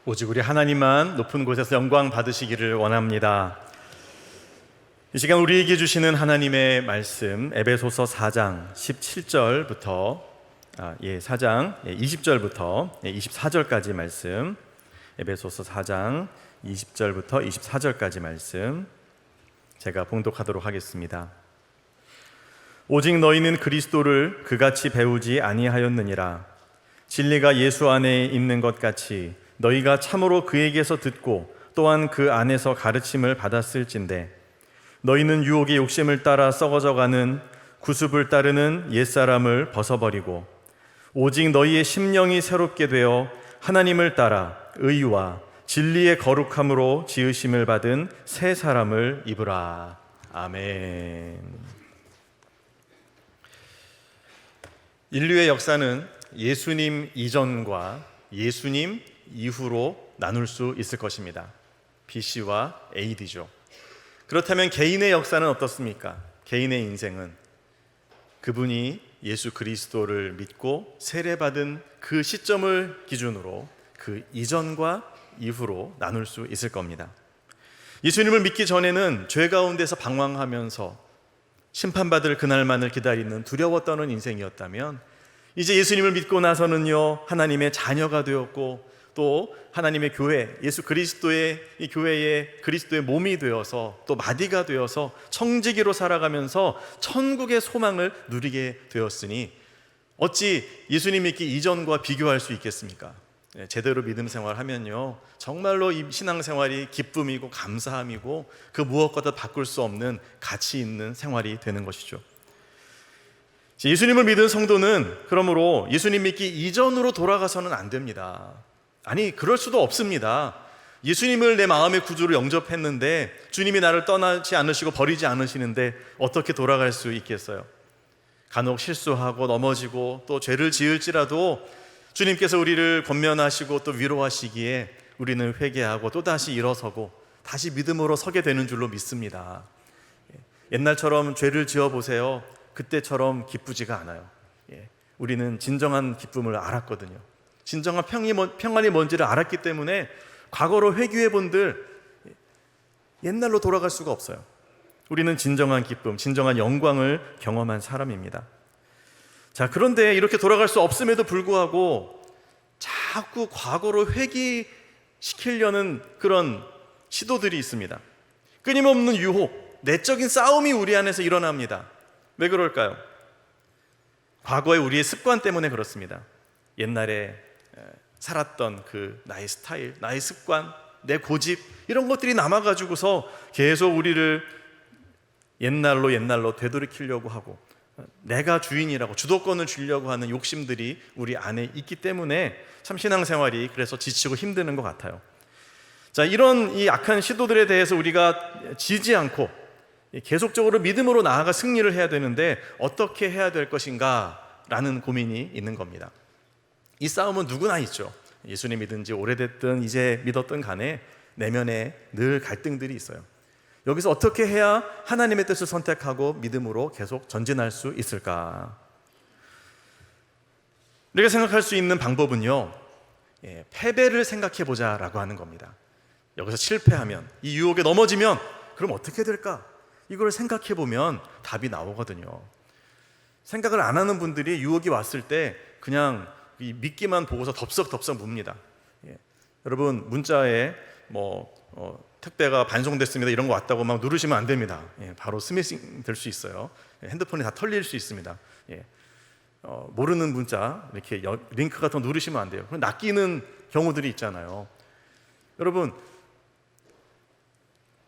오직 우리 하나님만 높은 곳에서 영광 받으시기를 원합니다. 이 시간 우리에게 주시는 하나님의 말씀 에베소서 4장 17절부터 4장 20절부터 24절까지 말씀, 에베소서 4장 20절부터 24절까지 말씀 제가 봉독하도록 하겠습니다. 오직 너희는 그리스도를 그같이 배우지 아니하였느니라. 진리가 예수 안에 있는 것 같이 너희가 참으로 그에게서 듣고 또한 그 안에서 가르침을 받았을진데, 너희는 유혹의 욕심을 따라 썩어져가는 구습을 따르는 옛사람을 벗어버리고 오직 너희의 심령이 새롭게 되어 하나님을 따라 의와 진리의 거룩함으로 지으심을 받은 새 사람을 입으라. 아멘. 인류의 역사는 예수님 이전과 예수님 이후로 나눌 수 있을 것입니다. BC와 AD죠. 그렇다면 개인의 역사는 어떻습니까? 개인의 인생은 그분이 예수 그리스도를 믿고 세례받은 그 시점을 기준으로 그 이전과 이후로 나눌 수 있을 겁니다. 예수님을 믿기 전에는 죄 가운데서 방황하면서 심판받을 그날만을 기다리는 두려워 떠는 인생이었다면, 이제 예수님을 믿고 나서는요, 하나님의 자녀가 되었고 또 하나님의 교회, 예수 그리스도의 이 교회의 그리스도의 몸이 되어서 또 마디가 되어서 청지기로 살아가면서 천국의 소망을 누리게 되었으니 어찌 예수님 믿기 이전과 비교할 수 있겠습니까? 제대로 믿음 생활하면요, 정말로 이 신앙생활이 기쁨이고 감사함이고 그 무엇과도 바꿀 수 없는 가치 있는 생활이 되는 것이죠. 예수님을 믿은 성도는 그러므로 예수님 믿기 이전으로 돌아가서는 안 됩니다. 아니, 그럴 수도 없습니다. 예수님을 내 마음의 구주로 영접했는데 주님이 나를 떠나지 않으시고 버리지 않으시는데 어떻게 돌아갈 수 있겠어요? 간혹 실수하고 넘어지고 또 죄를 지을지라도 주님께서 우리를 권면하시고 또 위로하시기에 우리는 회개하고 또다시 일어서고 다시 믿음으로 서게 되는 줄로 믿습니다. 옛날처럼 죄를 지어보세요. 그때처럼 기쁘지가 않아요. 우리는 진정한 기쁨을 알았거든요. 진정한 평안이 뭔지를 알았기 때문에 과거로 회귀해 본들 옛날로 돌아갈 수가 없어요. 우리는 진정한 기쁨, 진정한 영광을 경험한 사람입니다. 자, 그런데 이렇게 돌아갈 수 없음에도 불구하고 자꾸 과거로 회귀시키려는 그런 시도들이 있습니다. 끊임없는 유혹, 내적인 싸움이 우리 안에서 일어납니다. 왜 그럴까요? 과거의 우리의 습관 때문에 그렇습니다. 옛날에 살았던 그 나의 스타일, 나의 습관, 내 고집, 이런 것들이 남아가지고서 계속 우리를 옛날로 되돌이키려고 하고 내가 주인이라고 주도권을 주려고 하는 욕심들이 우리 안에 있기 때문에 참 신앙생활이 그래서 지치고 힘드는 것 같아요. 자, 이런 이 악한 시도들에 대해서 우리가 지지 않고 계속적으로 믿음으로 나아가 승리를 해야 되는데 어떻게 해야 될 것인가 라는 고민이 있는 겁니다. 이 싸움은 누구나 있죠. 예수님 믿은 지 오래됐든 이제 믿었든 간에 내면에 늘 갈등들이 있어요. 여기서 어떻게 해야 하나님의 뜻을 선택하고 믿음으로 계속 전진할 수 있을까? 우리가 생각할 수 있는 방법은요, 패배를 생각해보자 라고 하는 겁니다. 여기서 실패하면, 이 유혹에 넘어지면 그럼 어떻게 될까? 이걸 생각해보면 답이 나오거든요. 생각을 안 하는 분들이 유혹이 왔을 때 그냥 미끼만 보고서 덥석덥석 묵니다. 여러분, 문자에 택배가 반송됐습니다 이런 거 왔다고 막 누르시면 안 됩니다. 바로 스매싱 될 수 있어요. 핸드폰이 다 털릴 수 있습니다. 모르는 문자 이렇게 링크 같은 거 누르시면 안 돼요. 낚이는 경우들이 있잖아요. 여러분,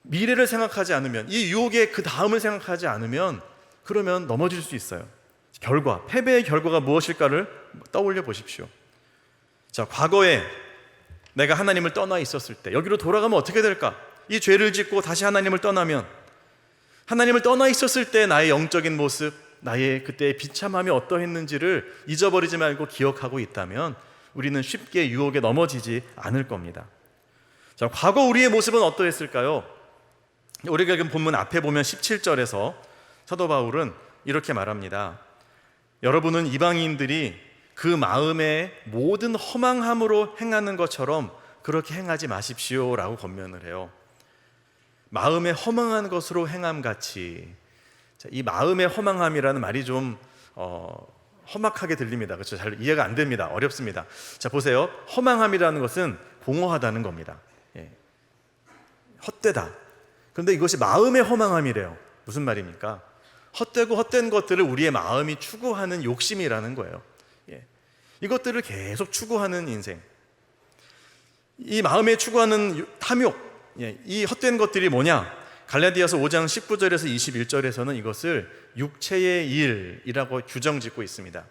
미래를 생각하지 않으면, 이 유혹의 그 다음을 생각하지 않으면 그러면 넘어질 수 있어요. 패배의 결과가 무엇일까를 떠올려 보십시오. 자, 과거에 내가 하나님을 떠나 있었을 때 여기로 돌아가면 어떻게 될까? 이 죄를 짓고 다시 하나님을 떠나면, 하나님을 떠나 있었을 때 나의 영적인 모습, 나의 그때의 비참함이 어떠했는지를 잊어버리지 말고 기억하고 있다면 우리는 쉽게 유혹에 넘어지지 않을 겁니다. 자, 과거 우리의 모습은 어떠했을까요? 우리가 지금 본문 앞에 보면 17절에서 사도 바울은 이렇게 말합니다. 여러분은 이방인들이 그 마음의 모든 허망함으로 행하는 것처럼 그렇게 행하지 마십시오라고 권면을 해요. 마음에 허망한 것으로 행함같이. 이 마음의 허망함이라는 말이 좀 험악하게 들립니다. 그렇죠? 잘 이해가 안 됩니다. 어렵습니다. 자, 보세요. 허망함이라는 것은 공허하다는 겁니다. 헛되다. 그런데 이것이 마음의 허망함이래요. 무슨 말입니까? 헛되고 헛된 것들을 우리의 마음이 추구하는 욕심이라는 거예요. 이것들을 계속 추구하는 인생. 이 마음에 추구하는 탐욕, 이 헛된 것들이 뭐냐? 갈라디아서 5장 19절에서 21절에서는 이것을 육체의 일이라고 규정짓고 있습니다.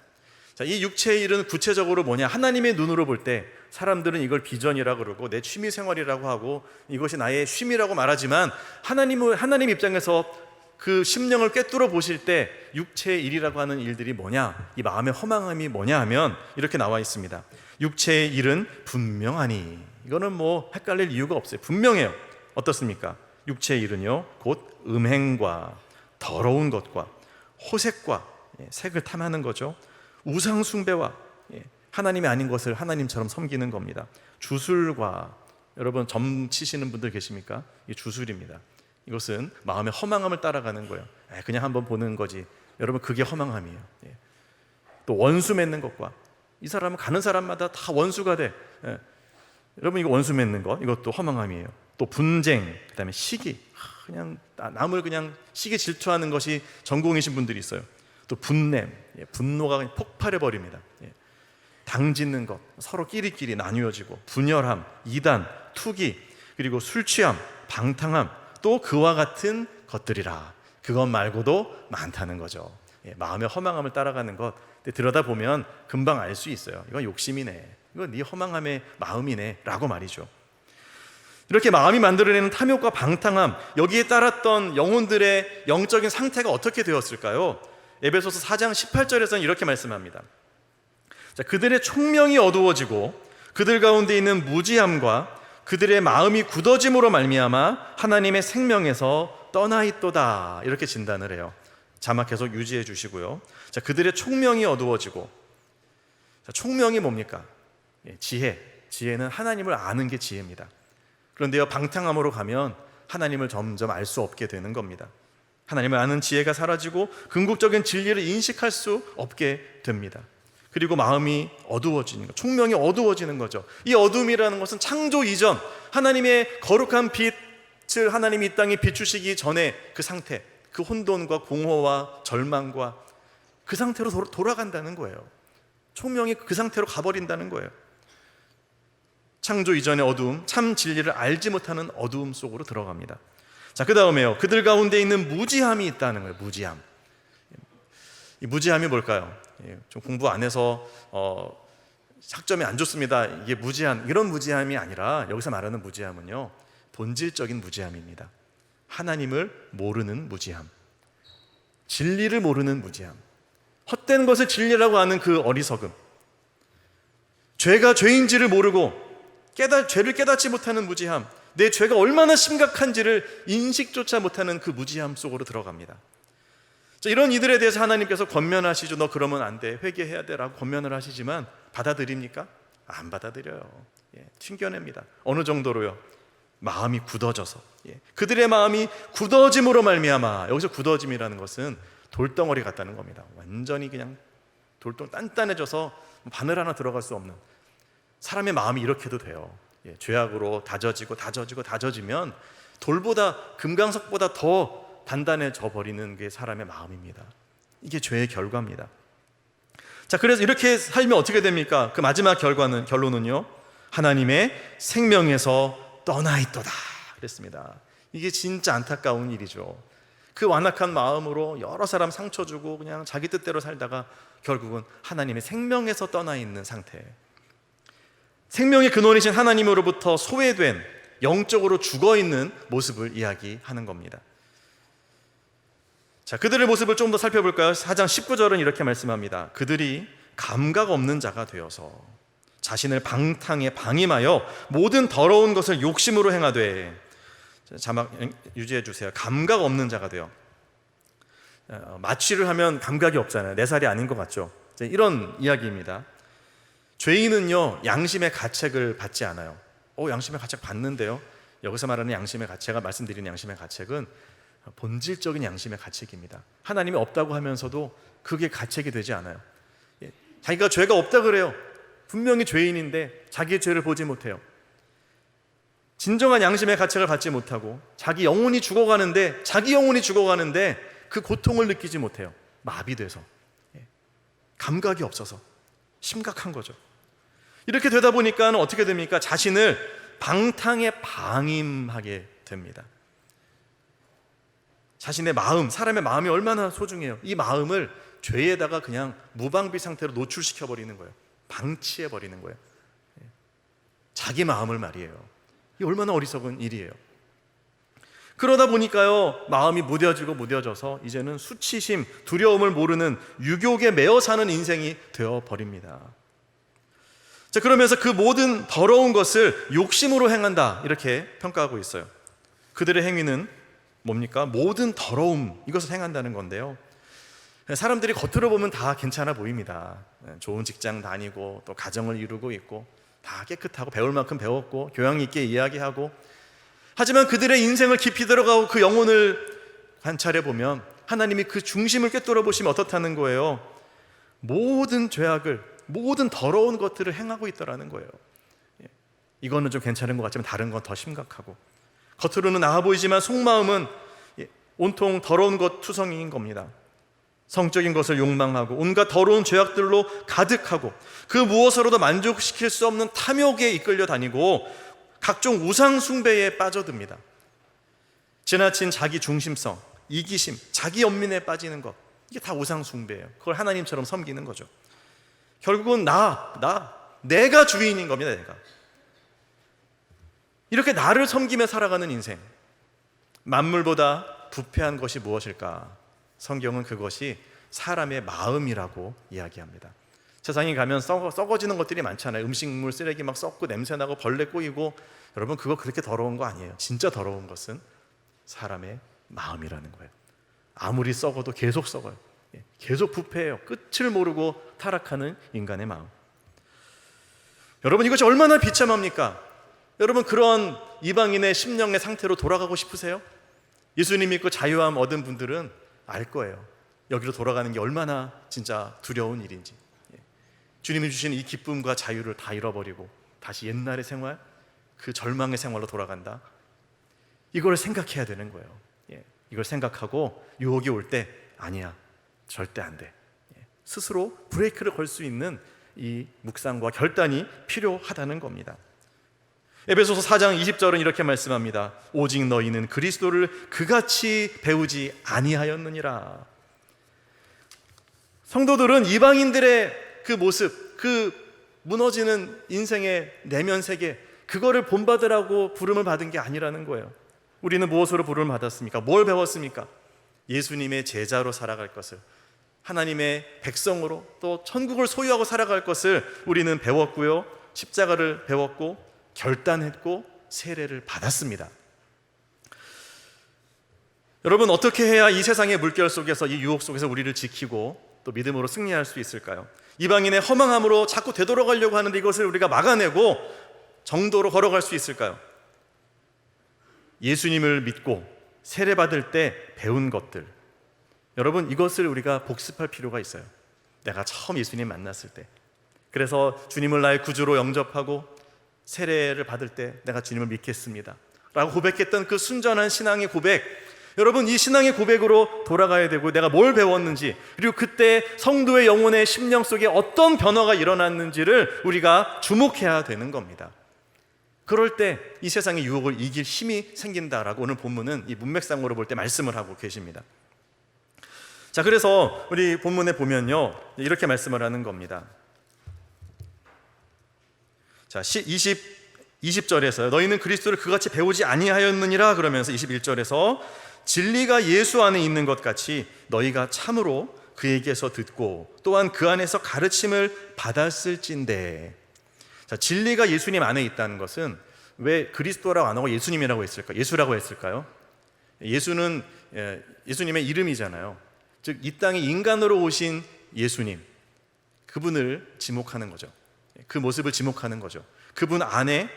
자, 이 육체의 일은 구체적으로 뭐냐? 하나님의 눈으로 볼 때 사람들은 이걸 비전이라고 그러고 내 취미 생활이라고 하고 이것이 나의 쉼이라고 말하지만 하나님 입장에서 그 심령을 꿰뚫어 보실 때 육체의 일이라고 하는 일들이 뭐냐? 이 마음의 허망함이 뭐냐 하면 이렇게 나와 있습니다. 육체의 일은 분명하니. 이거는 뭐 헷갈릴 이유가 없어요. 분명해요. 어떻습니까? 육체의 일은요, 곧 음행과 더러운 것과 호색과 색을 탐하는 거죠. 우상 숭배와 하나님이 아닌 것을 하나님처럼 섬기는 겁니다. 주술과, 여러분 점 치시는 분들 계십니까? 이 주술입니다. 이것은 마음의 허망함을 따라가는 거예요. 그냥 한번 보는 거지. 여러분 그게 허망함이에요. 또 원수 맺는 것과, 이 사람은 가는 사람마다 다 원수가 돼. 여러분 이거 원수 맺는 것, 이것도 허망함이에요. 또 분쟁, 그다음에 시기, 그냥 남을 그냥 시기 질투하는 것이 전공이신 분들이 있어요. 또 분냄, 분노가 그냥 폭발해 버립니다. 당짓는 것, 서로 끼리끼리 나뉘어지고, 분열함, 이단, 투기, 그리고 술 취함, 방탕함, 또 그와 같은 것들이라. 그것 말고도 많다는 거죠. 마음의 허망함을 따라가는 것, 들여다보면 금방 알 수 있어요. 이건 욕심이네, 이건 네 허망함의 마음이네 라고 말이죠. 이렇게 마음이 만들어내는 탐욕과 방탕함, 여기에 따랐던 영혼들의 영적인 상태가 어떻게 되었을까요? 에베소서 4장 18절에서는 이렇게 말씀합니다. 자, 그들의 총명이 어두워지고 그들 가운데 있는 무지함과 그들의 마음이 굳어짐으로 말미암아 하나님의 생명에서 떠나 있도다, 이렇게 진단을 해요. 자막 계속 유지해 주시고요. 자, 그들의 총명이 어두워지고, 자, 총명이 뭡니까? 지혜는 하나님을 아는 게 지혜입니다. 그런데요, 방탕함으로 가면 하나님을 점점 알 수 없게 되는 겁니다. 하나님을 아는 지혜가 사라지고 궁극적인 진리를 인식할 수 없게 됩니다. 그리고 마음이 어두워지는 것, 총명이 어두워지는 거죠. 이 어둠이라는 것은 창조 이전 하나님의 거룩한 빛을 하나님이 이 땅에 비추시기 전에 그 상태, 그 혼돈과 공허와 절망과 그 상태로 돌아간다는 거예요. 총명이 그 상태로 가버린다는 거예요. 창조 이전의 어두움, 참 진리를 알지 못하는 어두움 속으로 들어갑니다. 자, 그 다음에요, 그들 가운데 있는 무지함이 있다는 거예요. 무지함. 이 무지함이 뭘까요? 좀 공부 안 해서 학점이 안 좋습니다, 이게 무지함, 이런 무지함이 아니라 여기서 말하는 무지함은요, 본질적인 무지함입니다. 하나님을 모르는 무지함, 진리를 모르는 무지함, 헛된 것을 진리라고 하는 그 어리석음, 죄가 죄인지를 모르고 죄를 깨닫지 못하는 무지함, 내 죄가 얼마나 심각한지를 인식조차 못하는 그 무지함 속으로 들어갑니다. 자, 이런 이들에 대해서 하나님께서 권면하시죠. 너 그러면 안 돼, 회개해야 돼 라고 권면을 하시지만 받아들입니까? 안 받아들여요. 튕겨냅니다. 어느 정도로요? 마음이 굳어져서. 그들의 마음이 굳어짐으로 말미암아, 여기서 굳어짐이라는 것은 돌덩어리 같다는 겁니다. 완전히 그냥 단단해져서 바늘 하나 들어갈 수 없는, 사람의 마음이 이렇게도 돼요. 죄악으로 다져지면 돌보다, 금강석보다 더 단단해져 버리는 게 사람의 마음입니다. 이게 죄의 결과입니다. 자, 그래서 이렇게 살면 어떻게 됩니까? 그 마지막 결론은요, 하나님의 생명에서 떠나 있도다 그랬습니다. 이게 진짜 안타까운 일이죠. 그 완악한 마음으로 여러 사람 상처 주고 그냥 자기 뜻대로 살다가 결국은 하나님의 생명에서 떠나 있는 상태, 생명의 근원이신 하나님으로부터 소외된, 영적으로 죽어있는 모습을 이야기하는 겁니다. 자, 그들의 모습을 좀 더 살펴볼까요? 4장 19절은 이렇게 말씀합니다. 그들이 감각 없는 자가 되어서 자신을 방탕에 방임하여 모든 더러운 것을 욕심으로 행하되, 자막 유지해 주세요. 감각 없는 자가 되어. 마취를 하면 감각이 없잖아요. 내 살이 아닌 것 같죠? 이런 이야기입니다. 죄인은요, 양심의 가책을 받지 않아요. 양심의 가책 받는데요. 여기서 말하는 양심의 가책, 제가 말씀드리는 양심의 가책은 본질적인 양심의 가책입니다. 하나님이 없다고 하면서도 그게 가책이 되지 않아요. 자기가 죄가 없다 그래요. 분명히 죄인인데 자기의 죄를 보지 못해요. 진정한 양심의 가책을 받지 못하고 자기 영혼이 죽어가는데 그 고통을 느끼지 못해요. 마비돼서, 감각이 없어서 심각한 거죠. 이렇게 되다 보니까 어떻게 됩니까? 자신을 방탕에 방임하게 됩니다. 자신의 마음, 사람의 마음이 얼마나 소중해요. 이 마음을 죄에다가 그냥 무방비 상태로 노출시켜 버리는 거예요. 방치해 버리는 거예요. 자기 마음을 말이에요. 이 얼마나 어리석은 일이에요. 그러다 보니까요, 마음이 무뎌져서 이제는 수치심, 두려움을 모르는 유욕에 매어 사는 인생이 되어 버립니다. 자, 그러면서 그 모든 더러운 것을 욕심으로 행한다, 이렇게 평가하고 있어요. 그들의 행위는 뭡니까? 모든 더러움, 이것을 행한다는 건데요. 사람들이 겉으로 보면 다 괜찮아 보입니다. 좋은 직장 다니고 또 가정을 이루고 있고 다 깨끗하고 배울 만큼 배웠고 교양 있게 이야기하고, 하지만 그들의 인생을 깊이 들어가고 그 영혼을 관찰해 보면 하나님이 그 중심을 꿰뚫어 보시면 어떻다는 거예요? 모든 죄악을, 모든 더러운 것들을 행하고 있더라는 거예요. 이거는 좀 괜찮은 것 같지만 다른 건 더 심각하고, 겉으로는 나아 보이지만 속마음은 온통 더러운 것 투성이인 겁니다. 성적인 것을 욕망하고 온갖 더러운 죄악들로 가득하고 그 무엇으로도 만족시킬 수 없는 탐욕에 이끌려 다니고 각종 우상 숭배에 빠져듭니다. 지나친 자기 중심성, 이기심, 자기 연민에 빠지는 것, 이게 다 우상 숭배예요. 그걸 하나님처럼 섬기는 거죠. 결국은 내가 주인인 겁니다. 내가 이렇게 나를 섬기며 살아가는 인생. 만물보다 부패한 것이 무엇일까? 성경은 그것이 사람의 마음이라고 이야기합니다. 세상에 가면 썩어지는 것들이 많잖아요. 음식물 쓰레기 막 썩고 냄새나고 벌레 꼬이고, 여러분 그거 그렇게 더러운 거 아니에요. 진짜 더러운 것은 사람의 마음이라는 거예요. 아무리 썩어도 계속 썩어요. 계속 부패해요. 끝을 모르고 타락하는 인간의 마음. 여러분 이것이 얼마나 비참합니까? 여러분 그런 이방인의 심령의 상태로 돌아가고 싶으세요? 예수님 믿고 자유함 얻은 분들은 알 거예요. 여기로 돌아가는 게 얼마나 진짜 두려운 일인지. 주님이 주신 이 기쁨과 자유를 다 잃어버리고 다시 옛날의 생활, 그 절망의 생활로 돌아간다. 이걸 생각해야 되는 거예요. 이걸 생각하고 유혹이 올 때 아니야, 절대 안 돼. 스스로 브레이크를 걸 수 있는 이 묵상과 결단이 필요하다는 겁니다. 에베소서 4장 20절은 이렇게 말씀합니다. 오직 너희는 그리스도를 그같이 배우지 아니하였느니라. 성도들은 이방인들의 그 모습, 그 무너지는 인생의 내면 세계, 그거를 본받으라고 부름을 받은 게 아니라는 거예요. 우리는 무엇으로 부름을 받았습니까? 뭘 배웠습니까? 예수님의 제자로 살아갈 것을, 하나님의 백성으로 또 천국을 소유하고 살아갈 것을 우리는 배웠고요, 십자가를 배웠고 결단했고 세례를 받았습니다. 여러분 어떻게 해야 이 세상의 물결 속에서, 이 유혹 속에서 우리를 지키고 또 믿음으로 승리할 수 있을까요? 이방인의 허망함으로 자꾸 되돌아가려고 하는데 이것을 우리가 막아내고 정도로 걸어갈 수 있을까요? 예수님을 믿고 세례 받을 때 배운 것들, 여러분 이것을 우리가 복습할 필요가 있어요. 내가 처음 예수님 만났을 때, 그래서 주님을 나의 구주로 영접하고 세례를 받을 때 내가 주님을 믿겠습니다 라고 고백했던 그 순전한 신앙의 고백, 여러분 이 신앙의 고백으로 돌아가야 되고, 내가 뭘 배웠는지, 그리고 그때 성도의 영혼의 심령 속에 어떤 변화가 일어났는지를 우리가 주목해야 되는 겁니다. 그럴 때 이 세상의 유혹을 이길 힘이 생긴다라고 오늘 본문은 이 문맥상으로 볼 때 말씀을 하고 계십니다. 자, 그래서 우리 본문에 보면요, 이렇게 말씀을 하는 겁니다. 자, 20절에서요. 너희는 그리스도를 그같이 배우지 아니하였느니라 그러면서 21절에서 진리가 예수 안에 있는 것 같이 너희가 참으로 그에게서 듣고 또한 그 안에서 가르침을 받았을진대. 자, 진리가 예수님 안에 있다는 것은 왜 그리스도라고 안 하고 예수님이라고 했을까요? 예수라고 했을까요? 예수는 예수님의 이름이잖아요. 즉 이 땅에 인간으로 오신 예수님, 그분을 지목하는 거죠. 그 모습을 지목하는 거죠. 그분 안에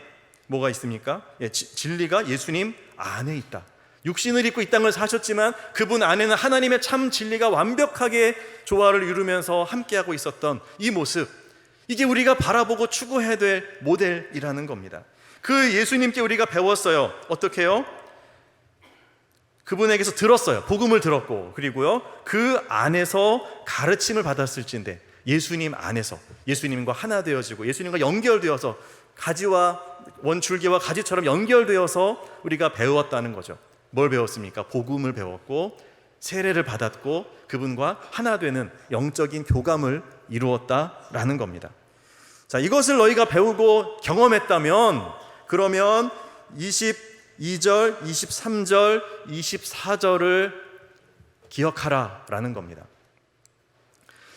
뭐가 있습니까? 진리가 예수님 안에 있다. 육신을 입고 이 땅을 사셨지만 그분 안에는 하나님의 참 진리가 완벽하게 조화를 이루면서 함께하고 있었던 이 모습, 이게 우리가 바라보고 추구해야 될 모델이라는 겁니다. 그 예수님께 우리가 배웠어요. 어떻게 해요? 그분에게서 들었어요. 복음을 들었고, 그리고요 그 안에서 가르침을 받았을진데, 예수님 안에서 예수님과 하나 되어지고 예수님과 연결되어서 가지와 원줄기와 가지처럼 연결되어서 우리가 배웠다는 거죠. 뭘 배웠습니까? 복음을 배웠고 세례를 받았고 그분과 하나 되는 영적인 교감을 이루었다라는 겁니다. 자, 이것을 너희가 배우고 경험했다면 그러면 22절, 23절, 24절을 기억하라라는 겁니다.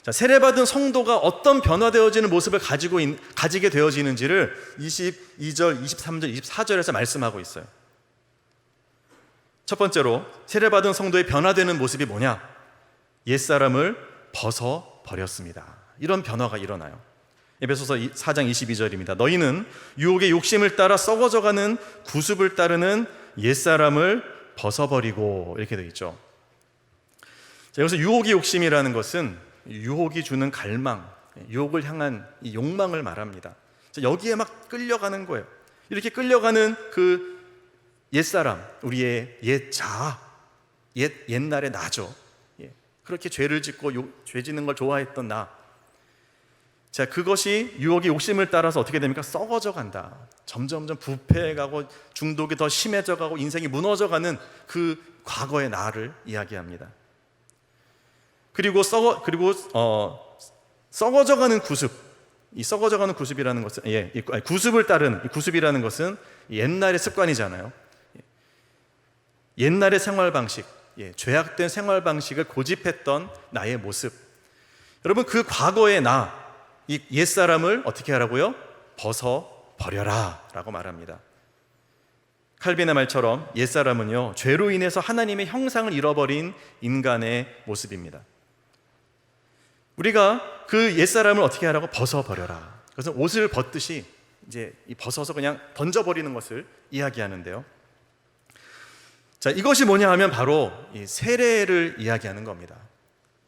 자, 세례받은 성도가 어떤 변화되어지는 모습을 가지게 되어지는지를 22절, 23절, 24절에서 말씀하고 있어요. 첫 번째로 세례받은 성도의 변화되는 모습이 뭐냐? 옛사람을 벗어버렸습니다. 이런 변화가 일어나요. 에베소서 4장 22절입니다. 너희는 유혹의 욕심을 따라 썩어져가는 구습을 따르는 옛사람을 벗어버리고, 이렇게 되어 있죠. 자, 여기서 유혹의 욕심이라는 것은 유혹이 주는 갈망, 유혹을 향한 이 욕망을 말합니다. 자, 여기에 막 끌려가는 거예요. 이렇게 끌려가는 그 옛사람, 우리의 옛자, 옛날의 나죠. 그렇게 죄를 짓고 죄 짓는 걸 좋아했던 나. 자, 그것이 유혹의 욕심을 따라서 어떻게 됩니까? 썩어져 간다. 점점점 부패해가고 중독이 더 심해져가고 인생이 무너져가는 그 과거의 나를 이야기합니다. 그리고 썩어져가는 구습. 이 썩어져가는 구습이라는 것은 구습을 따른 이 구습이라는 것은 옛날의 습관이잖아요. 옛날의 생활 방식, 죄악된 생활 방식을 고집했던 나의 모습. 여러분, 그 과거의 나, 이 옛사람을 어떻게 하라고요? 벗어버려라 라고 말합니다. 칼빈의 말처럼 옛사람은요, 죄로 인해서 하나님의 형상을 잃어버린 인간의 모습입니다. 우리가 그 옛사람을 어떻게 하라고? 벗어버려라. 그것은 옷을 벗듯이 이제 벗어서 그냥 던져버리는 것을 이야기하는데요. 자, 이것이 뭐냐 하면 바로 이 세례를 이야기하는 겁니다.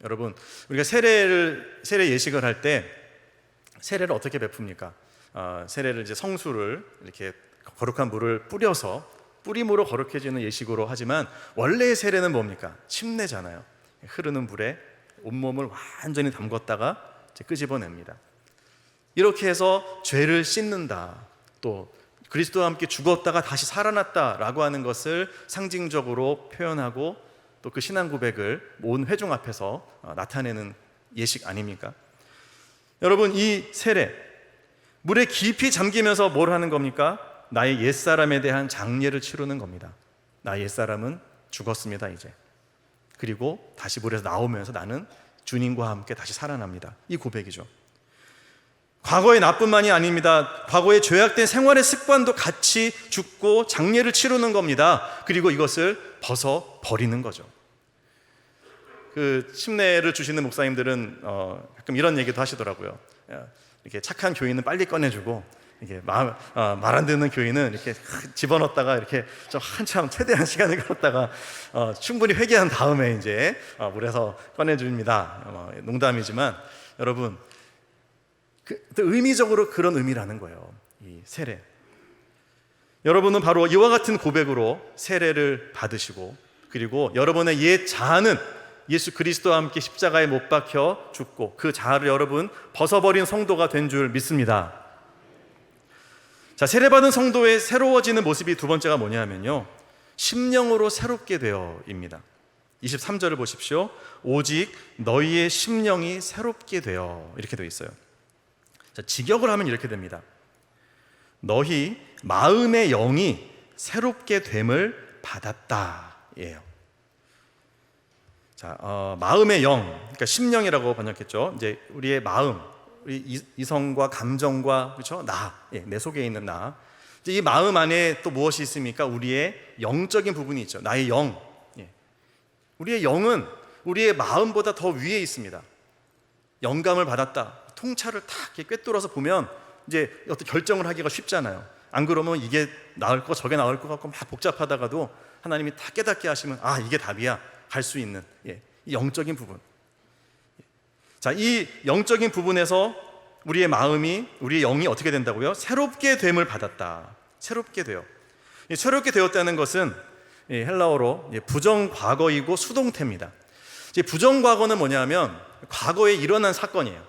여러분, 우리가 세례 예식을 할 때 세례를 어떻게 베풉니까? 세례를 이제 성수를 이렇게 거룩한 물을 뿌려서 뿌림으로 거룩해지는 예식으로 하지만 원래의 세례는 뭡니까? 침례잖아요. 흐르는 물에 온몸을 완전히 담궜다가 이제 끄집어냅니다. 이렇게 해서 죄를 씻는다, 또 그리스도와 함께 죽었다가 다시 살아났다라고 하는 것을 상징적으로 표현하고 또 그 신앙 고백을 온 회중 앞에서 나타내는 예식 아닙니까? 여러분, 이 세례, 물에 깊이 잠기면서 뭘 하는 겁니까? 나의 옛사람에 대한 장례를 치르는 겁니다. 나의 옛사람은 죽었습니다, 이제. 그리고 다시 물에서 나오면서 나는 주님과 함께 다시 살아납니다. 이 고백이죠. 과거의 나뿐만이 아닙니다. 과거의 죄악된 생활의 습관도 같이 죽고 장례를 치르는 겁니다. 그리고 이것을 벗어버리는 거죠. 그 침례를 주시는 목사님들은 가끔 이런 얘기도 하시더라고요. 이렇게 착한 교인은 빨리 꺼내주고, 이게 말 안 듣는 교인은 이렇게 집어넣었다가 이렇게 좀 한참 최대한 시간을 끌었다가 충분히 회개한 다음에 이제 물에서 꺼내줍니다. 농담이지만 여러분, 의미적으로 그런 의미라는 거예요. 이 세례. 여러분은 바로 이와 같은 고백으로 세례를 받으시고, 그리고 여러분의 옛 자아는 예수 그리스도와 함께 십자가에 못 박혀 죽고 그 자아를 여러분 벗어버린 성도가 된 줄 믿습니다. 자, 세례받은 성도의 새로워지는 모습이 두 번째가 뭐냐면요, 심령으로 새롭게 되어입니다. 23절을 보십시오. 오직 너희의 심령이 새롭게 되어, 이렇게 되어 있어요. 자, 직역을 하면 이렇게 됩니다. 너희 마음의 영이 새롭게 됨을 받았다 예요. 자, 마음의 영, 그러니까 심령이라고 번역했죠. 이제 우리의 마음, 우리 이성과 감정과, 그렇죠? 내 속에 있는 나. 이제 이 마음 안에 또 무엇이 있습니까? 우리의 영적인 부분이 있죠. 나의 영. 우리의 영은 우리의 마음보다 더 위에 있습니다. 영감을 받았다. 통찰을 탁 이렇게 꿰뚫어서 보면 이제 어떤 결정을 하기가 쉽잖아요. 안 그러면 이게 나을 거 저게 나을 것 같고 막 복잡하다가도 하나님이 다 깨닫게 하시면 이게 답이야 갈 수 있는 이 영적인 부분. 자, 이 영적인 부분에서 우리의 마음이, 우리의 영이 어떻게 된다고요? 새롭게 됨을 받았다. 새롭게 돼요. 새롭게 되었다는 것은 헬라어로 부정과거이고 수동태입니다. 부정과거는 뭐냐면 과거에 일어난 사건이에요.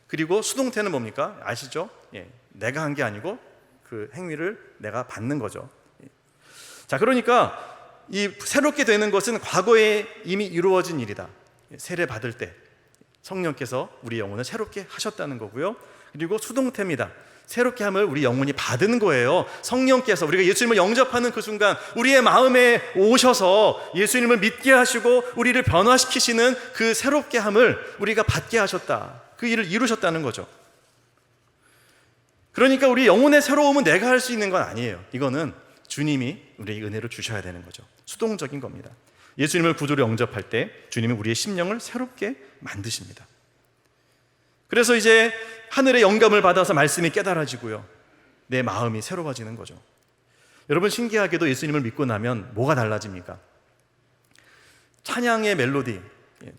그리고 수동태는 뭡니까? 아시죠? 내가 한 게 아니고 그 행위를 내가 받는 거죠. 자, 그러니까 이 새롭게 되는 것은 과거에 이미 이루어진 일이다. 세례 받을 때 성령께서 우리 영혼을 새롭게 하셨다는 거고요. 그리고 수동태입니다. 새롭게 함을 우리 영혼이 받은 거예요. 성령께서 우리가 예수님을 영접하는 그 순간 우리의 마음에 오셔서 예수님을 믿게 하시고 우리를 변화시키시는 그 새롭게 함을 우리가 받게 하셨다. 그 일을 이루셨다는 거죠. 그러니까 우리 영혼의 새로움은 내가 할 수 있는 건 아니에요. 이거는 주님이 우리에게 은혜를 주셔야 되는 거죠. 수동적인 겁니다. 예수님을 구주로 영접할 때 주님은 우리의 심령을 새롭게 만드십니다. 그래서 이제 하늘의 영감을 받아서 말씀이 깨달아지고요, 내 마음이 새로워지는 거죠. 여러분, 신기하게도 예수님을 믿고 나면 뭐가 달라집니까? 찬양의 멜로디,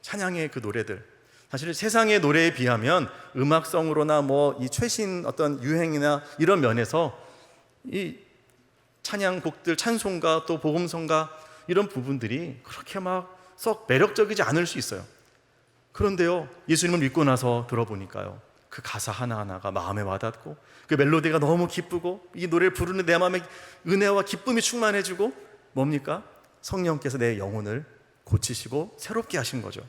찬양의 그 노래들, 사실 세상의 노래에 비하면 음악성으로나 이 최신 어떤 유행이나 이런 면에서 이 찬양곡들, 찬송가 또 복음성가 이런 부분들이 그렇게 막 썩 매력적이지 않을 수 있어요. 그런데요, 예수님을 믿고 나서 들어보니까요, 그 가사 하나하나가 마음에 와닿고 그 멜로디가 너무 기쁘고 이 노래를 부르는 내 마음에 은혜와 기쁨이 충만해지고 뭡니까? 성령께서 내 영혼을 고치시고 새롭게 하신 거죠.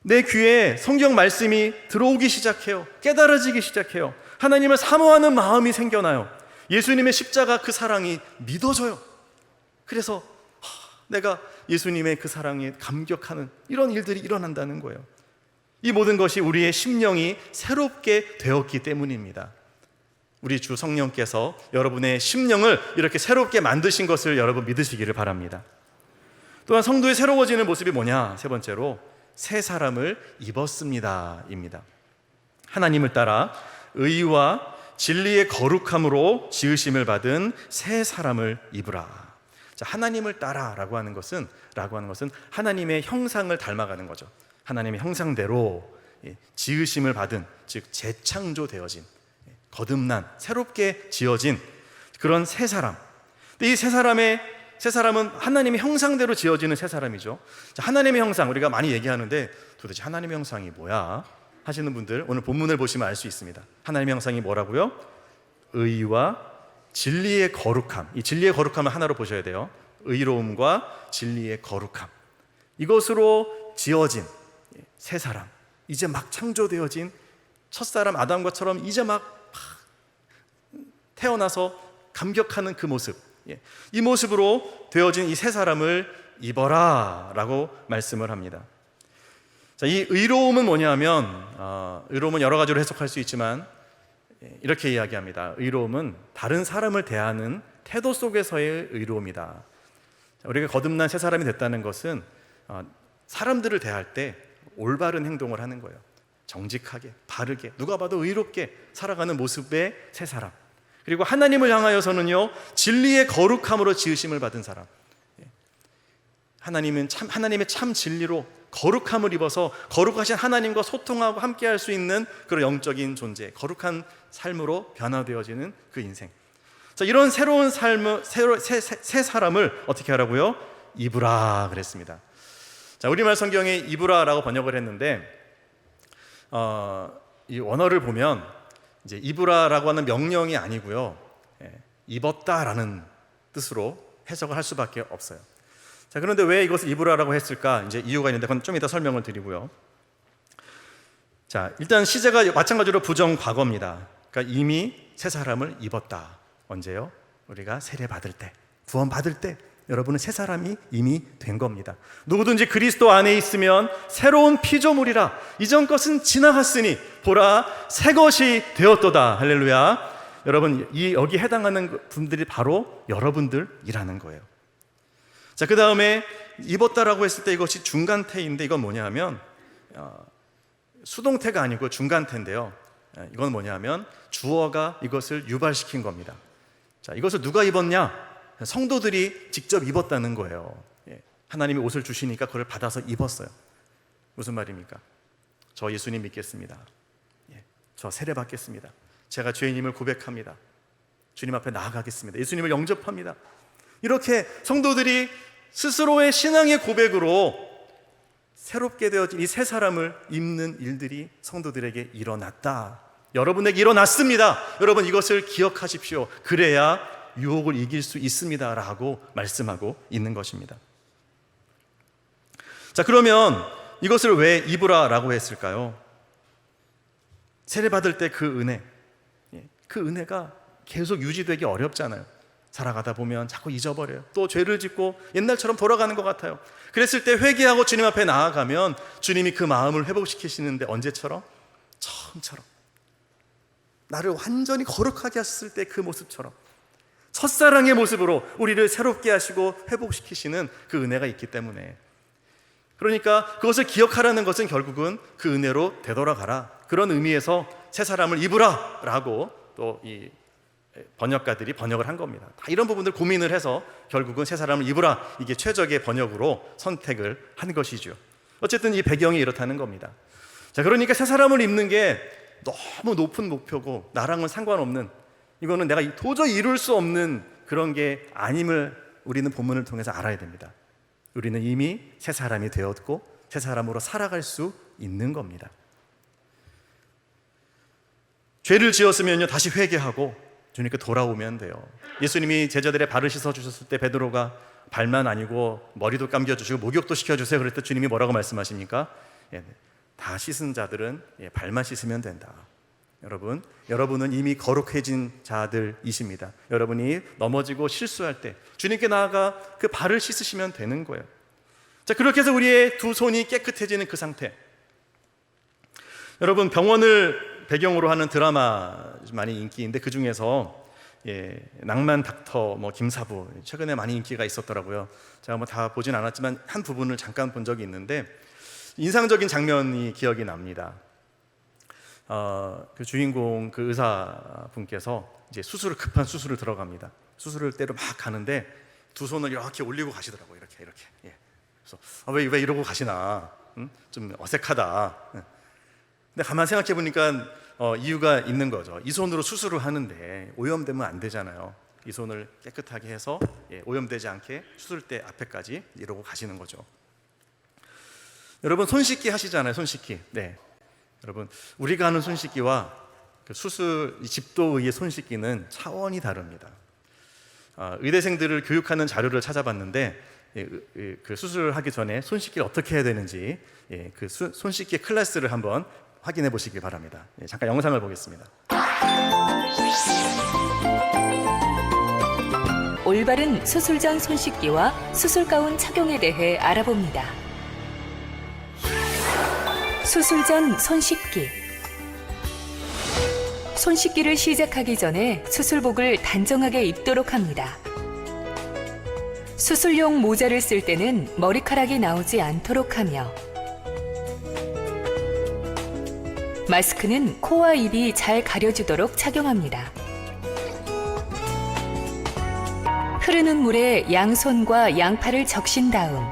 내 귀에 성경 말씀이 들어오기 시작해요. 깨달아지기 시작해요. 하나님을 사모하는 마음이 생겨나요. 예수님의 십자가 그 사랑이 믿어져요. 그래서 내가 예수님의 그 사랑에 감격하는 이런 일들이 일어난다는 거예요. 이 모든 것이 우리의 심령이 새롭게 되었기 때문입니다. 우리 주 성령께서 여러분의 심령을 이렇게 새롭게 만드신 것을 여러분 믿으시기를 바랍니다. 또한 성도의 새로워지는 모습이 뭐냐? 세 번째로 새 사람을 입었습니다 입니다. 하나님을 따라 의와 진리의 거룩함으로 지으심을 받은 새 사람을 입으라. 자, 하나님을 따라라고 하는 것은 하나님의 형상을 닮아가는 거죠. 하나님의 형상대로 지으심을 받은, 즉 재창조되어진, 거듭난, 새롭게 지어진 그런 새 사람. 근데 이 새 사람은 하나님의 형상대로 지어지는 새 사람이죠. 자, 하나님의 형상, 우리가 많이 얘기하는데 도대체 하나님의 형상이 뭐야? 하시는 분들 오늘 본문을 보시면 알 수 있습니다. 하나님의 형상이 뭐라고요? 의와 진리의 거룩함. 이 진리의 거룩함을 하나로 보셔야 돼요. 의로움과 진리의 거룩함. 이것으로 지어진 새 사람, 이제 막 창조되어진 첫사람 아담과처럼 이제 막 태어나서 감격하는 그 모습, 이 모습으로 되어진 이 새 사람을 입어라 라고 말씀을 합니다. 자, 이 의로움은 뭐냐면 의로움은 여러 가지로 해석할 수 있지만 이렇게 이야기합니다. 의로움은 다른 사람을 대하는 태도 속에서의 의로움이다. 우리가 거듭난 새 사람이 됐다는 것은 사람들을 대할 때 올바른 행동을 하는 거예요. 정직하게, 바르게, 누가 봐도 의롭게 살아가는 모습의 새 사람. 그리고 하나님을 향하여서는요, 진리의 거룩함으로 지으심을 받은 사람. 하나님의 참 진리로 거룩함을 입어서 거룩하신 하나님과 소통하고 함께할 수 있는 그런 영적인 존재, 거룩한 삶으로 변화되어지는 그 인생. 자, 이런 새로운 삶을, 새 사람을 어떻게 하라고요? 입으라 그랬습니다. 자, 우리말 성경에 입으라라고 번역을 했는데 이 원어를 보면 이제 입으라라고 하는 명령이 아니고요, 입었다라는 뜻으로 해석을 할 수밖에 없어요. 자, 그런데 왜 이것을 입으라라고 했을까? 이제 이유가 있는데 그건 좀 이따 설명을 드리고요. 자, 일단 시제가 마찬가지로 부정 과거입니다. 그러니까 이미 새 사람을 입었다. 언제요? 우리가 세례 받을 때, 구원 받을 때 여러분은 새 사람이 이미 된 겁니다. 누구든지 그리스도 안에 있으면 새로운 피조물이라. 이전 것은 지나갔으니 보라 새 것이 되었도다. 할렐루야. 여러분, 여기 해당하는 분들이 바로 여러분들이라는 거예요. 자, 그 다음에 입었다라고 했을 때 이것이 중간태인데 이건 뭐냐 하면 수동태가 아니고 중간태인데요, 이건 뭐냐면 주어가 이것을 유발시킨 겁니다. 자, 이것을 누가 입었냐? 성도들이 직접 입었다는 거예요. 하나님이 옷을 주시니까 그걸 받아서 입었어요. 무슨 말입니까? 저 예수님 믿겠습니다. 저 세례 받겠습니다. 제가 죄인임을 고백합니다. 주님 앞에 나아가겠습니다. 예수님을 영접합니다. 이렇게 성도들이 스스로의 신앙의 고백으로 새롭게 되어진 이 새 사람을 입는 일들이 성도들에게 일어났다. 여러분에게 일어났습니다. 여러분 이것을 기억하십시오. 그래야 유혹을 이길 수 있습니다 라고 말씀하고 있는 것입니다. 자, 그러면 이것을 왜 입으라 라고 했을까요? 세례받을 때 그 은혜, 그 은혜가 계속 유지되기 어렵잖아요. 살아가다 보면 자꾸 잊어버려요. 또 죄를 짓고 옛날처럼 돌아가는 것 같아요. 그랬을 때 회개하고 주님 앞에 나아가면 주님이 그 마음을 회복시키시는데 언제처럼? 처음처럼. 나를 완전히 거룩하게 하셨을 때 그 모습처럼 첫사랑의 모습으로 우리를 새롭게 하시고 회복시키시는 그 은혜가 있기 때문에, 그러니까 그것을 기억하라는 것은 결국은 그 은혜로 되돌아가라, 그런 의미에서 새 사람을 입으라 라고 또 이 번역가들이 번역을 한 겁니다. 다 이런 부분들 고민을 해서 결국은 새 사람을 입으라, 이게 최적의 번역으로 선택을 한 것이죠. 어쨌든 이 배경이 이렇다는 겁니다. 자, 그러니까 새 사람을 입는 게 너무 높은 목표고 나랑은 상관없는, 이거는 내가 도저히 이룰 수 없는 그런 게 아님을 우리는 본문을 통해서 알아야 됩니다. 우리는 이미 새 사람이 되었고 새 사람으로 살아갈 수 있는 겁니다. 죄를 지었으면요 다시 회개하고 주님께 돌아오면 돼요. 예수님이 제자들의 발을 씻어주셨을 때 베드로가 발만 아니고 머리도 감겨주시고 목욕도 시켜주세요 그럴 때 주님이 뭐라고 말씀하십니까? 다 씻은 자들은 발만 씻으면 된다. 여러분은 이미 거룩해진 자들이십니다. 여러분이 넘어지고 실수할 때 주님께 나아가 그 발을 씻으시면 되는 거예요. 자, 그렇게 해서 우리의 두 손이 깨끗해지는 그 상태. 여러분, 병원을 배경으로 하는 드라마 많이 인기인데 그 중에서 낭만 닥터 김사부 최근에 많이 인기가 있었더라고요. 제가 다 보진 않았지만 한 부분을 잠깐 본 적이 있는데 인상적인 장면이 기억이 납니다. 그 주인공 그 의사분께서 이제 급한 수술을 들어갑니다. 수술을 때로 막 가는데 두 손을 이렇게 올리고 가시더라고요. 이렇게. 그래서 왜 이러고 가시나? 좀 어색하다. 근데 가만 생각해 보니까 이유가 있는 거죠. 이 손으로 수술을 하는데 오염되면 안 되잖아요. 이 손을 깨끗하게 해서 오염되지 않게 수술대 앞에까지 이러고 가시는 거죠. 여러분 손 씻기 하시잖아요. 손 씻기. 네. 여러분 우리가 하는 손 씻기와 그 수술 집도의의 손 씻기는 차원이 다릅니다. 의대생들을 교육하는 자료를 찾아봤는데 그 수술을 하기 전에 손 씻기를 어떻게 해야 되는지 그 손 씻기 클래스를 한번 확인해 보시기 바랍니다. 잠깐 영상을 보겠습니다. 올바른 수술 전 손 씻기와 수술 가운 착용에 대해 알아봅니다. 수술 전 손 씻기. 손 씻기를 시작하기 전에 수술복을 단정하게 입도록 합니다. 수술용 모자를 쓸 때는 머리카락이 나오지 않도록 하며, 마스크는 코와 입이 잘 가려지도록 착용합니다. 흐르는 물에 양손과 양팔을 적신 다음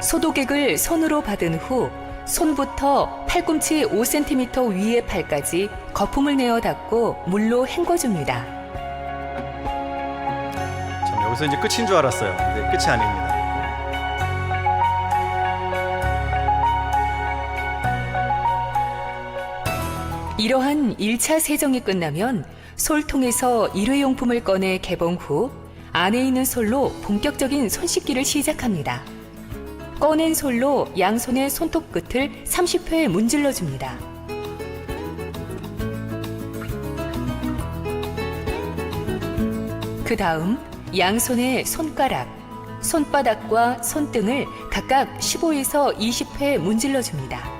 소독액을 손으로 받은 후 손부터 팔꿈치 5cm 위의 팔까지 거품을 내어 닦고 물로 헹궈줍니다. 참, 여기서 이제 끝인 줄 알았어요. 근데 끝이 아닙니다. 이러한 1차 세정이 끝나면 솔통에서 일회용품을 꺼내 개봉 후 안에 있는 솔로 본격적인 손 씻기를 시작합니다. 꺼낸 솔로 양손의 손톱 끝을 30회 문질러 줍니다. 그 다음 양손의 손가락, 손바닥과 손등을 각각 15에서 20회 문질러 줍니다.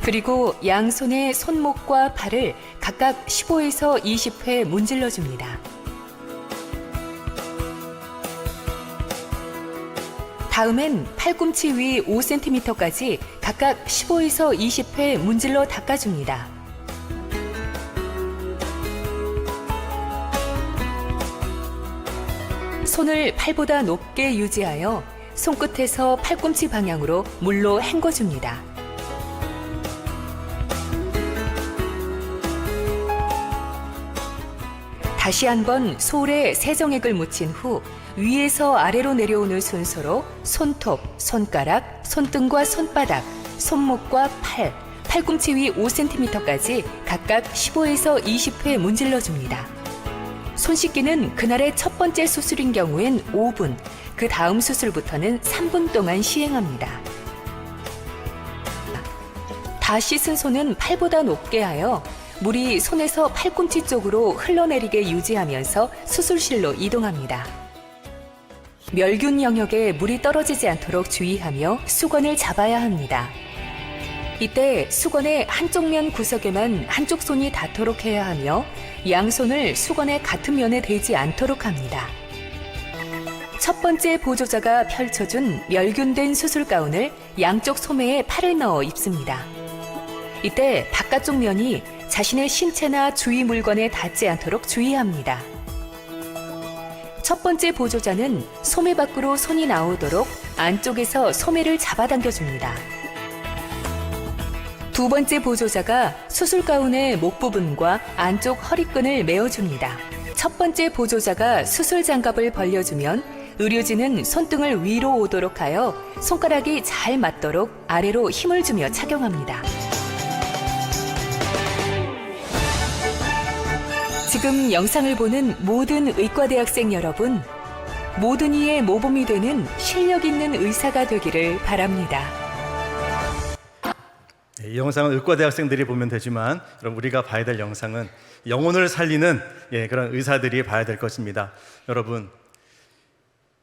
그리고 양손의 손목과 팔을 각각 15에서 20회 문질러 줍니다. 다음엔 팔꿈치 위 5cm까지 각각 15에서 20회 문질러 닦아줍니다. 손을 팔보다 높게 유지하여 손끝에서 팔꿈치 방향으로 물로 헹궈줍니다. 다시 한번 솔에 세정액을 묻힌 후 위에서 아래로 내려오는 순서로 손톱, 손가락, 손등과 손바닥, 손목과 팔, 팔꿈치 위 5cm까지 각각 15에서 20회 문질러줍니다. 손 씻기는 그날의 첫 번째 수술인 경우엔 5분, 그 다음 수술부터는 3분 동안 시행합니다. 다 씻은 손은 팔보다 높게 하여 물이 손에서 팔꿈치 쪽으로 흘러내리게 유지하면서 수술실로 이동합니다. 멸균 영역에 물이 떨어지지 않도록 주의하며 수건을 잡아야 합니다. 이때 수건의 한쪽 면 구석에만 한쪽 손이 닿도록 해야 하며 양손을 수건의 같은 면에 대지 않도록 합니다. 첫 번째 보조자가 펼쳐준 멸균된 수술 가운을 양쪽 소매에 팔을 넣어 입습니다. 이때 바깥쪽 면이 자신의 신체나 주위 물건에 닿지 않도록 주의합니다. 첫 번째 보조자는 소매 밖으로 손이 나오도록 안쪽에서 소매를 잡아당겨줍니다. 두 번째 보조자가 수술 가운의 목 부분과 안쪽 허리끈을 메어줍니다. 첫 번째 보조자가 수술 장갑을 벌려주면 의료진은 손등을 위로 오도록 하여 손가락이 잘 맞도록 아래로 힘을 주며 착용합니다. 지금 영상을 보는 모든 의과대학생 여러분, 모든 이의 모범이 되는 실력 있는 의사가 되기를 바랍니다. 이 영상은 의과대학생들이 보면 되지만 여러분 우리가 봐야 될 영상은 영혼을 살리는 그런 의사들이 봐야 될 것입니다. 여러분,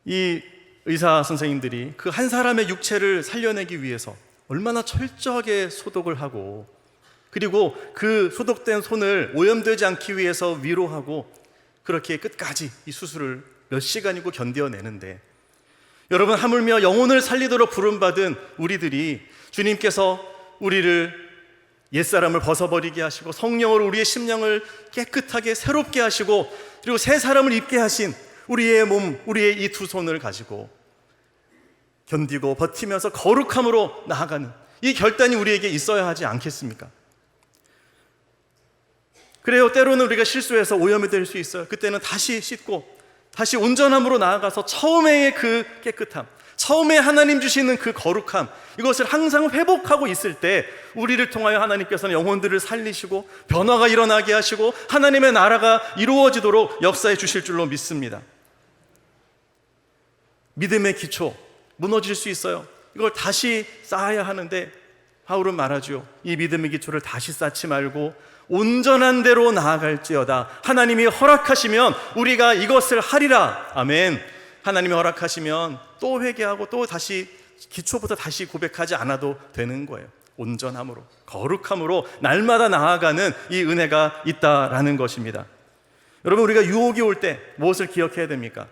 이 의사 선생님들이 그 한 사람의 육체를 살려내기 위해서 얼마나 철저하게 소독을 하고, 그리고 그 소독된 손을 오염되지 않기 위해서 위로하고, 그렇게 끝까지 이 수술을 몇 시간이고 견뎌내는데, 여러분, 하물며 영혼을 살리도록 부름받은 우리들이 주님께서 우리를 옛사람을 벗어버리게 하시고 성령으로 우리의 심령을 깨끗하게 새롭게 하시고, 그리고 새 사람을 입게 하신 우리의 몸, 우리의 이 두 손을 가지고 견디고 버티면서 거룩함으로 나아가는 이 결단이 우리에게 있어야 하지 않겠습니까? 그래요, 때로는 우리가 실수해서 오염이 될 수 있어요. 그때는 다시 씻고 다시 온전함으로 나아가서 처음의 그 깨끗함, 처음에 하나님 주시는 그 거룩함, 이것을 항상 회복하고 있을 때 우리를 통하여 하나님께서는 영혼들을 살리시고 변화가 일어나게 하시고 하나님의 나라가 이루어지도록 역사해 주실 줄로 믿습니다. 믿음의 기초 무너질 수 있어요. 이걸 다시 쌓아야 하는데 바울은 말하죠. 이 믿음의 기초를 다시 쌓지 말고 온전한 대로 나아갈지어다. 하나님이 허락하시면 우리가 이것을 하리라. 아멘. 하나님이 허락하시면 또 회개하고 또 다시 기초부터 다시 고백하지 않아도 되는 거예요. 온전함으로, 거룩함으로 날마다 나아가는 이 은혜가 있다라는 것입니다. 여러분, 우리가 유혹이 올 때 무엇을 기억해야 됩니까?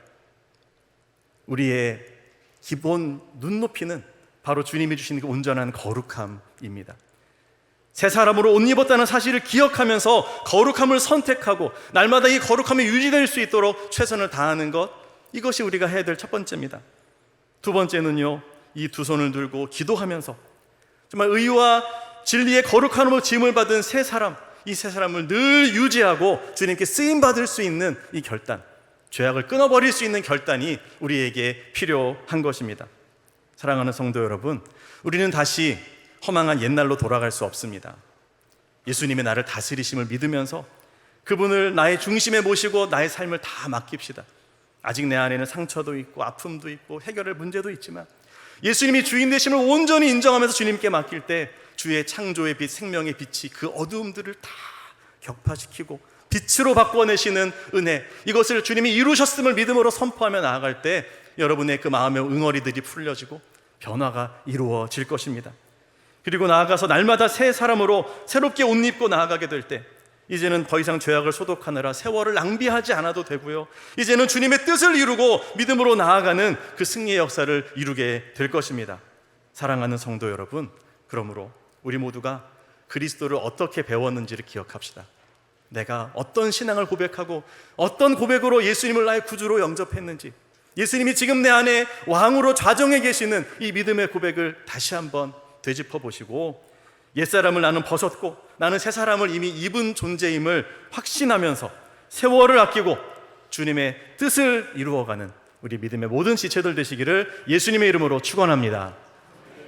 우리의 기본 눈높이는 바로 주님이 주시는 그 온전한 거룩함입니다. 새 사람으로 옷 입었다는 사실을 기억하면서 거룩함을 선택하고 날마다 이 거룩함이 유지될 수 있도록 최선을 다하는 것, 이것이 우리가 해야 될 첫 번째입니다. 두 번째는요, 이 두 손을 들고 기도하면서 정말 의와 진리의 거룩함으로 지음을 받은 새 사람, 이 새 사람을 늘 유지하고 주님께 쓰임받을 수 있는 이 결단, 죄악을 끊어버릴 수 있는 결단이 우리에게 필요한 것입니다. 사랑하는 성도 여러분, 우리는 다시 허망한 옛날로 돌아갈 수 없습니다. 예수님의 나를 다스리심을 믿으면서 그분을 나의 중심에 모시고 나의 삶을 다 맡깁시다. 아직 내 안에는 상처도 있고 아픔도 있고 해결할 문제도 있지만 예수님이 주인 되심을 온전히 인정하면서 주님께 맡길 때 주의 창조의 빛, 생명의 빛이 그 어두움들을 다 격파시키고 빛으로 바꿔내시는 은혜, 이것을 주님이 이루셨음을 믿음으로 선포하며 나아갈 때 여러분의 그 마음의 응어리들이 풀려지고 변화가 이루어질 것입니다. 그리고 나아가서 날마다 새 사람으로 새롭게 옷 입고 나아가게 될 때 이제는 더 이상 죄악을 소독하느라 세월을 낭비하지 않아도 되고요, 이제는 주님의 뜻을 이루고 믿음으로 나아가는 그 승리의 역사를 이루게 될 것입니다. 사랑하는 성도 여러분, 그러므로 우리 모두가 그리스도를 어떻게 배웠는지를 기억합시다. 내가 어떤 신앙을 고백하고 어떤 고백으로 예수님을 나의 구주로 영접했는지, 예수님이 지금 내 안에 왕으로 좌정해 계시는 이 믿음의 고백을 다시 한번 되짚어 보시고, 옛사람을 나는 벗었고 나는 새 사람을 이미 입은 존재임을 확신하면서 세월을 아끼고 주님의 뜻을 이루어가는 우리 믿음의 모든 지체들 되시기를 예수님의 이름으로 축원합니다.